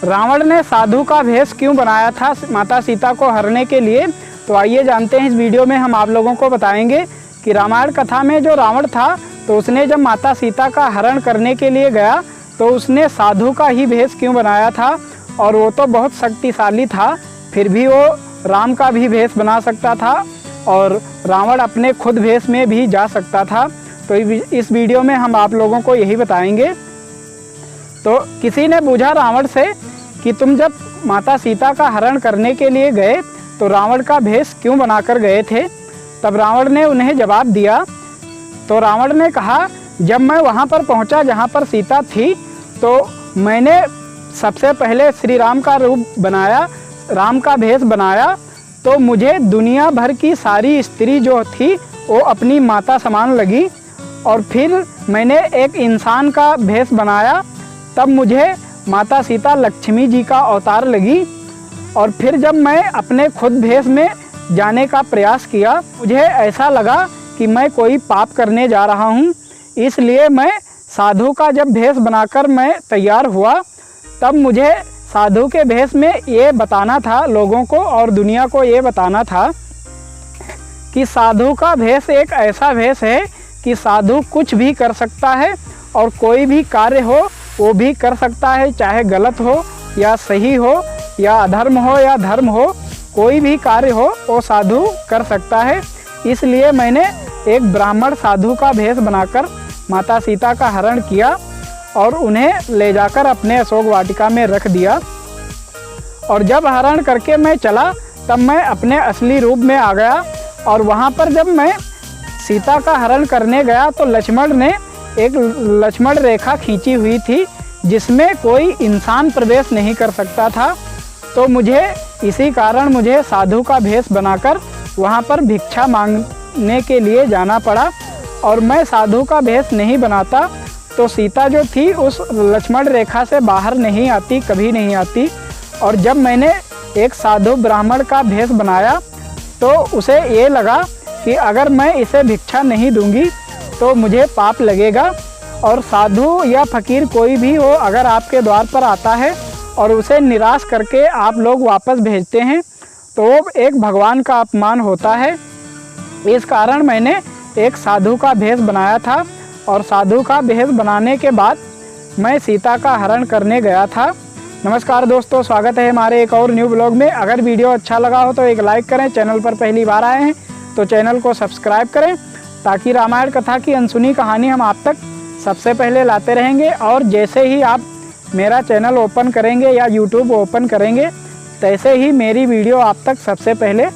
रावण ने साधु का भेष क्यों बनाया था माता सीता को हरने के लिए, तो आइए जानते हैं। इस वीडियो में हम आप लोगों को बताएंगे कि रामायण कथा में जो रावण था तो उसने जब माता सीता का हरण करने के लिए गया तो उसने साधु का ही भेष क्यों बनाया था। और वो तो बहुत शक्तिशाली था, फिर भी वो राम का भी भेष बना सकता था और रावण अपने खुद भेष में भी जा सकता था। तो इस वीडियो में हम आप लोगों को यही बताएंगे। तो किसी ने पूछा रावण से कि तुम जब माता सीता का हरण करने के लिए गए तो रावण का भेष क्यों बनाकर गए थे। तब रावण ने उन्हें जवाब दिया। तो रावण ने कहा, जब मैं वहाँ पर पहुँचा जहाँ पर सीता थी तो मैंने सबसे पहले श्री राम का रूप बनाया, राम का भेष बनाया, तो मुझे दुनिया भर की सारी स्त्री जो थी वो अपनी माता समान लगी। और फिर मैंने एक इंसान का भेष बनाया, तब मुझे माता सीता लक्ष्मी जी का अवतार लगी। और फिर जब मैं अपने खुद भेष में जाने का प्रयास किया, मुझे ऐसा लगा कि मैं कोई पाप करने जा रहा हूँ, इसलिए मैं साधु का जब भेष बनाकर मैं तैयार हुआ, तब मुझे साधु के भेष में ये बताना था लोगों को और दुनिया को ये बताना था कि साधु का भेष एक ऐसा भेष है कि साधु कुछ भी कर सकता है और कोई भी कार्य हो वो भी कर सकता है, चाहे गलत हो या सही हो या अधर्म हो या धर्म हो, कोई भी कार्य हो वो साधु कर सकता है। इसलिए मैंने एक ब्राह्मण साधु का भेष बनाकर माता सीता का हरण किया और उन्हें ले जाकर अपने अशोक वाटिका में रख दिया। और जब हरण करके मैं चला तब मैं अपने असली रूप में आ गया। और वहाँ पर जब मैं सीता का हरण करने गया तो लक्ष्मण ने एक लक्ष्मण रेखा खींची हुई थी जिसमें कोई इंसान प्रवेश नहीं कर सकता था। तो मुझे इसी कारण मुझे साधु का भेष बनाकर वहाँ पर भिक्षा मांगने के लिए जाना पड़ा। और मैं साधु का भेष नहीं बनाता तो सीता जो थी उस लक्ष्मण रेखा से बाहर नहीं आती, कभी नहीं आती। और जब मैंने एक साधु ब्राह्मण का भेष बनाया तो उसे ये लगा कि अगर मैं इसे भिक्षा नहीं दूंगी तो मुझे पाप लगेगा। और साधु या फकीर कोई भी हो, अगर आपके द्वार पर आता है और उसे निराश करके आप लोग वापस भेजते हैं तो वो एक भगवान का अपमान होता है। इस कारण मैंने एक साधु का भेष बनाया था और साधु का भेष बनाने के बाद मैं सीता का हरण करने गया था। नमस्कार दोस्तों, स्वागत है हमारे एक और न्यू ब्लॉग में। अगर वीडियो अच्छा लगा हो तो एक लाइक करें, चैनल पर पहली बार आए हैं तो चैनल को सब्सक्राइब करें ताकि रामायण कथा की अनसुनी कहानी हम आप तक सबसे पहले लाते रहेंगे। और जैसे ही आप मेरा चैनल ओपन करेंगे या यूट्यूब ओपन करेंगे तैसे ही मेरी वीडियो आप तक सबसे पहले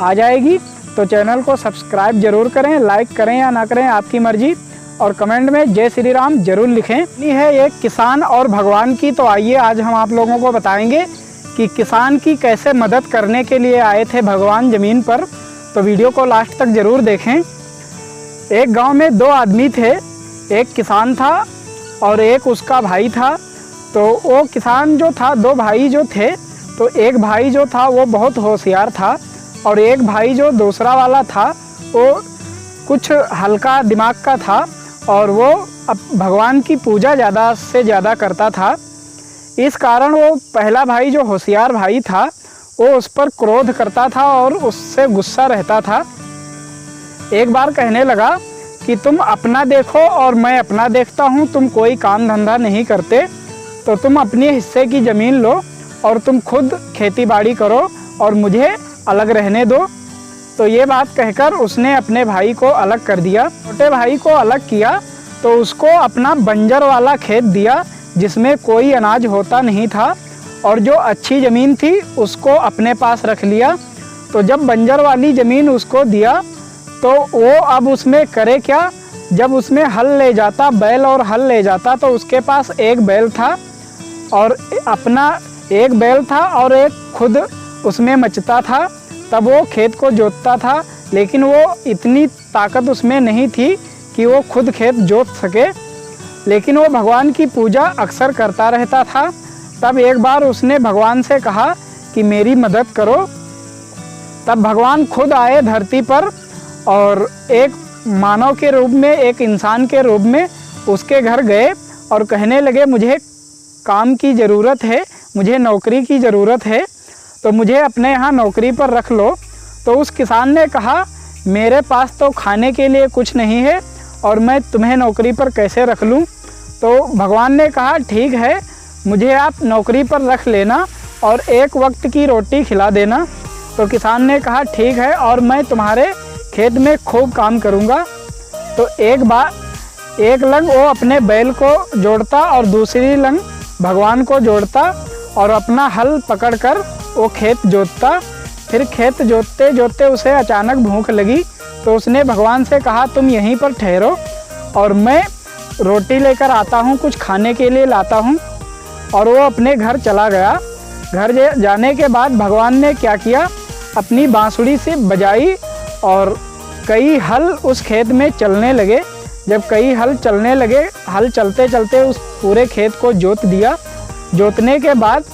आ जाएगी। तो चैनल को सब्सक्राइब जरूर करें, लाइक करें या ना करें आपकी मर्जी, और कमेंट में जय श्री राम जरूर लिखें। ये है एक किसान और भगवान की। तो आइए आज हम आप लोगों को बताएंगे कि किसान की कैसे मदद करने के लिए आए थे भगवान ज़मीन पर। तो वीडियो को लास्ट तक ज़रूर देखें। एक गांव में दो आदमी थे, एक किसान था और एक उसका भाई था। तो वो किसान जो था, दो भाई जो थे, तो एक भाई जो था वो बहुत होशियार था और एक भाई जो दूसरा वाला था वो कुछ हल्का दिमाग का था और वो अब भगवान की पूजा ज़्यादा से ज़्यादा करता था। इस कारण वो पहला भाई जो होशियार भाई था वो उस पर क्रोध करता था और उससे गुस्सा रहता था। एक बार कहने लगा कि तुम अपना देखो और मैं अपना देखता हूँ, तुम कोई काम धंधा नहीं करते तो तुम अपने हिस्से की ज़मीन लो और तुम खुद खेती बाड़ी करो और मुझे अलग रहने दो। तो ये बात कहकर उसने अपने भाई को अलग कर दिया। छोटे भाई को अलग किया तो उसको अपना बंजर वाला खेत दिया जिसमें कोई अनाज होता नहीं था, और जो अच्छी ज़मीन थी उसको अपने पास रख लिया। तो जब बंजर वाली ज़मीन उसको दिया तो वो अब उसमें करे क्या, जब उसमें हल ले जाता, बैल और हल ले जाता, तो उसके पास एक बैल था और अपना एक बैल था और एक खुद उसमें मचता था। तब वो खेत को जोतता था, लेकिन वो इतनी ताकत उसमें नहीं थी कि वो खुद खेत जोत सके, लेकिन वो भगवान की पूजा अक्सर करता रहता था। तब एक बार उसने भगवान से कहा कि मेरी मदद करो। तब भगवान खुद आए धरती पर और एक मानव के रूप में, एक इंसान के रूप में उसके घर गए और कहने लगे मुझे काम की ज़रूरत है, मुझे नौकरी की ज़रूरत है, तो मुझे अपने यहाँ नौकरी पर रख लो। तो उस किसान ने कहा, मेरे पास तो खाने के लिए कुछ नहीं है और मैं तुम्हें नौकरी पर कैसे रख लूँ। तो भगवान ने कहा, ठीक है, मुझे आप नौकरी पर रख लेना और एक वक्त की रोटी खिला देना। तो किसान ने कहा, ठीक है, और मैं तुम्हारे खेत में खूब काम करूँगा। तो एक लंग वो अपने बैल को जोड़ता और दूसरी लंग भगवान को जोड़ता और अपना हल पकड़कर वो खेत जोतता। फिर खेत जोतते जोतते उसे अचानक भूख लगी, तो उसने भगवान से कहा, तुम यहीं पर ठहरो और मैं रोटी लेकर आता हूँ, कुछ खाने के लिए लाता हूँ। और वो अपने घर चला गया। घर जाने के बाद भगवान ने क्या किया, अपनी बांसुरी से बजाई और कई हल उस खेत में चलने लगे। जब कई हल चलने लगे, हल चलते चलते उस पूरे खेत को जोत दिया। जोतने के बाद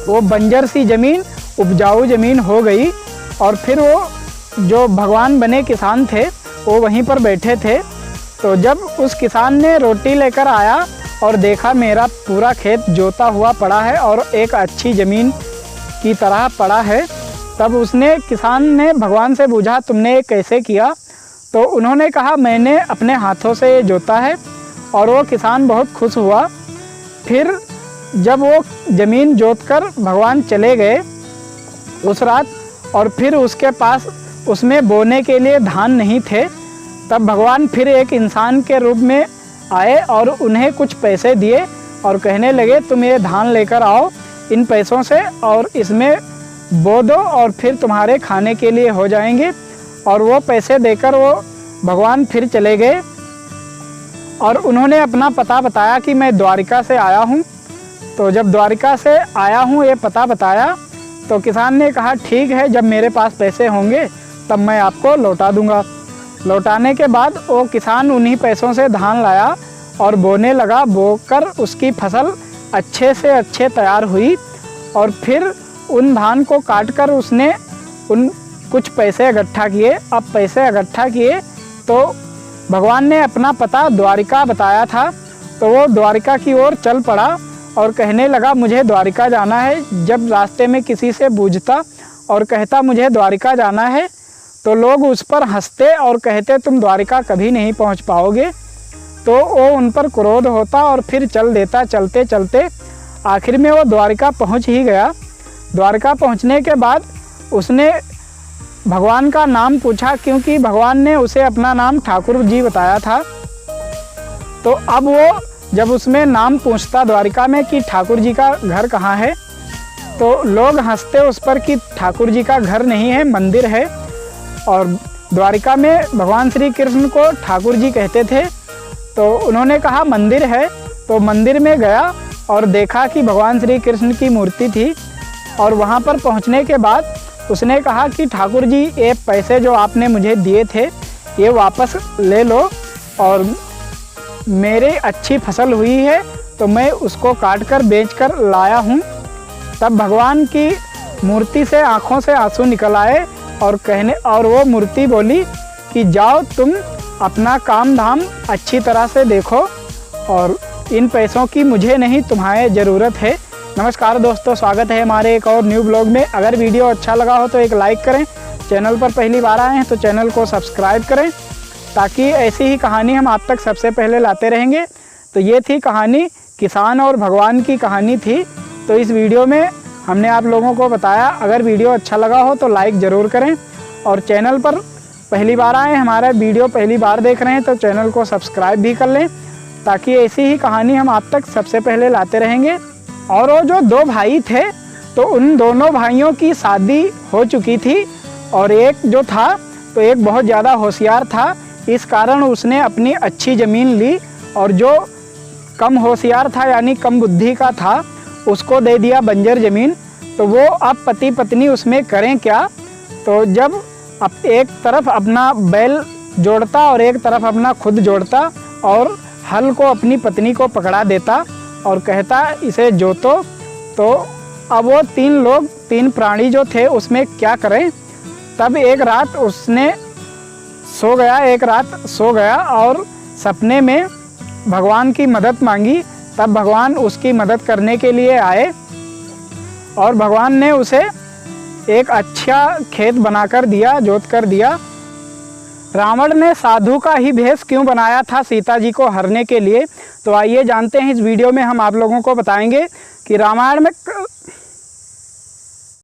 वो बंजर सी ज़मीन उपजाऊ ज़मीन हो गई। और फिर वो जो भगवान बने किसान थे वो वहीं पर बैठे थे। तो जब उस किसान ने रोटी लेकर आया और देखा मेरा पूरा खेत जोता हुआ पड़ा है और एक अच्छी ज़मीन की तरह पड़ा है, तब किसान ने भगवान से पूछा, तुमने ये कैसे किया। तो उन्होंने कहा, मैंने अपने हाथों से ये जोता है। और वो किसान बहुत खुश हुआ। फिर जब वो ज़मीन जोतकर भगवान चले गए उस रात, और फिर उसके पास उसमें बोने के लिए धान नहीं थे, तब भगवान फिर एक इंसान के रूप में आए और उन्हें कुछ पैसे दिए और कहने लगे, तुम ये धान लेकर आओ इन पैसों से और इसमें बो दो और फिर तुम्हारे खाने के लिए हो जाएंगे। और वो पैसे देकर वो भगवान फिर चले गए और उन्होंने अपना पता बताया कि मैं द्वारिका से आया हूँ। तो जब द्वारिका से आया हूँ ये पता बताया, तो किसान ने कहा, ठीक है, जब मेरे पास पैसे होंगे तब मैं आपको लौटा दूँगा। लौटाने के बाद वो किसान उन्हीं पैसों से धान लाया और बोने लगा। बोकर उसकी फसल अच्छे से अच्छे तैयार हुई और फिर उन धान को काटकर उसने उन कुछ पैसे इकट्ठा किए। अब पैसे इकट्ठा किए तो भगवान ने अपना पता द्वारिका बताया था, तो वो द्वारिका की ओर चल पड़ा और कहने लगा, मुझे द्वारिका जाना है। जब रास्ते में किसी से पूछता और कहता मुझे द्वारिका जाना है, तो लोग उस पर हंसते और कहते, तुम द्वारिका कभी नहीं पहुंच पाओगे। तो वो उन पर क्रोध होता और फिर चल देता। चलते चलते आखिर में वो द्वारिका पहुंच ही गया। द्वारका पहुंचने के बाद उसने भगवान का नाम पूछा, क्योंकि भगवान ने उसे अपना नाम ठाकुर जी बताया था। तो अब वो जब उसमें नाम पूछता द्वारिका में कि ठाकुर जी का घर कहाँ है, तो लोग हंसते उस पर कि ठाकुर जी का घर नहीं है, मंदिर है। और द्वारिका में भगवान श्री कृष्ण को ठाकुर जी कहते थे। तो उन्होंने कहा मंदिर है। तो मंदिर में गया और देखा कि भगवान श्री कृष्ण की मूर्ति थी। और वहाँ पर पहुँचने के बाद उसने कहा कि ठाकुर जी, ये पैसे जो आपने मुझे दिए थे ये वापस ले लो, और मेरी अच्छी फसल हुई है तो मैं उसको काट कर बेच कर लाया हूँ। तब भगवान की मूर्ति से आँखों से आंसू निकल आए और वो मूर्ति बोली कि जाओ तुम अपना काम धाम अच्छी तरह से देखो और इन पैसों की मुझे नहीं तुम्हारे ज़रूरत है। नमस्कार दोस्तों, स्वागत है हमारे एक और न्यू ब्लॉग में। अगर वीडियो अच्छा लगा हो तो एक लाइक करें, चैनल पर पहली बार आए हैं तो चैनल को सब्सक्राइब करें, ताकि ऐसी ही कहानी हम आप तक सबसे पहले लाते रहेंगे। तो ये थी कहानी, किसान और भगवान की कहानी थी। तो इस वीडियो में हमने आप लोगों को बताया। अगर वीडियो अच्छा लगा हो तो लाइक ज़रूर करें, और चैनल पर पहली बार आए, हमारा वीडियो पहली बार देख रहे हैं तो चैनल को सब्सक्राइब भी कर लें, ताकि ऐसी ही कहानी हम आप तक सबसे पहले लाते रहेंगे। और वो जो दो भाई थे, तो उन दोनों भाइयों की शादी हो चुकी थी, और एक जो था तो एक बहुत ज़्यादा होशियार था। इस कारण उसने अपनी अच्छी ज़मीन ली, और जो कम होशियार था यानी कम बुद्धि का था उसको दे दिया बंजर ज़मीन। तो वो अब पति पत्नी उसमें करें क्या। तो जब अब एक तरफ अपना बैल जोड़ता और एक तरफ अपना खुद जोड़ता, और हल को अपनी पत्नी को पकड़ा देता और कहता इसे जोतो। तो अब वो तीन प्राणी जो थे उसमें क्या करें। तब एक रात सो गया और सपने में भगवान की मदद मांगी। तब भगवान उसकी मदद करने के लिए आए और भगवान ने उसे एक अच्छा खेत बनाकर दिया, जोत कर दिया। रावण ने साधु का ही भेष क्यों बनाया था सीता जी को हरने के लिए? तो आइए जानते हैं, इस वीडियो में हम आप लोगों को बताएंगे कि रामायण में